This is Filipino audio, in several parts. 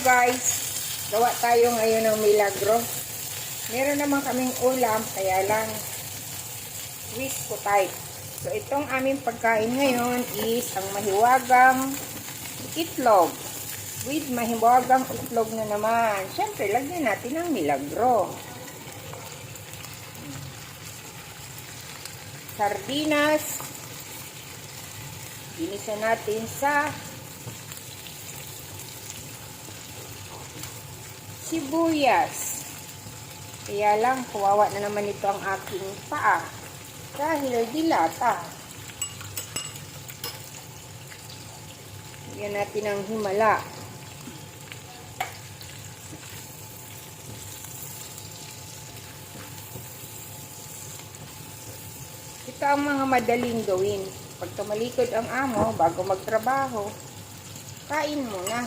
guys, gawa tayo ngayon ng milagro. Meron naman kaming ulam, kaya lang wish ko type. So itong aming pagkain ngayon is ang mahiwagang itlog. With mahiwagang itlog na naman. Siyempre, lagyan natin ng milagro. Sardinas. Ginisa natin sa sibuyas. Kaya lang, kawawa na naman ito ang aking paa. Dahil dilata. Lagyan natin ang himala. Ito ang mga madaling gawin. Pag tumalikod ang amo, bago magtrabaho, kain muna.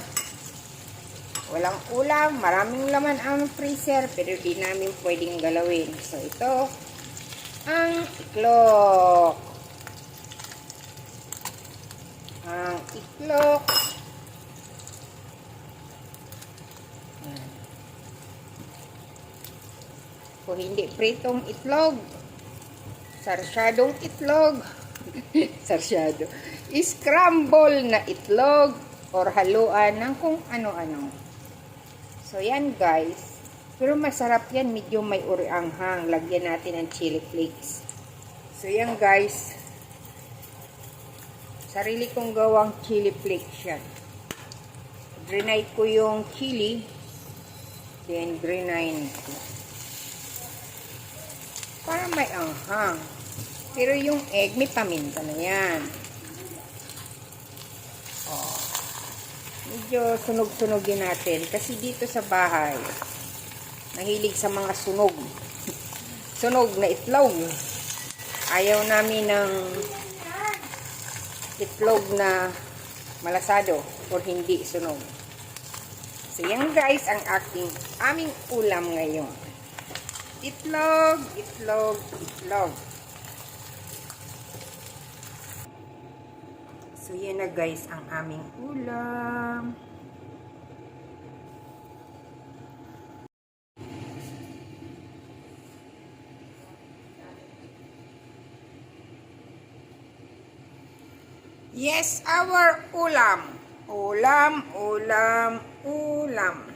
Walang ulam, maraming laman ang freezer, pero di namin pwedeng galawin. So, ito ang itlog. Ang itlog. Kung hindi pritong itlog, sarsyadong itlog, sarsyado, scramble na itlog, or haluan ng kung ano-ano. So, yan guys. Pero masarap yan, medyo may uri-anghang. Lagyan natin ng chili flakes. So, yan guys. Sarili kong gawang chili flakes yan. Drenay ko yung chili. Then, drenay ko. Para may anghang. Pero yung egg, may paminta na yan. Oh. Medyo sunog-sunogin natin. Kasi dito sa bahay, nahilig sa mga sunog. Sunog na itlog. Ayaw namin ng itlog na malasado or hindi sunog. So, yan guys ang aming ulam ngayon. Itlog, itlog, itlog. So, yan na guys ang aming ulam. Yes, our ulam. Ulam, ulam, ulam.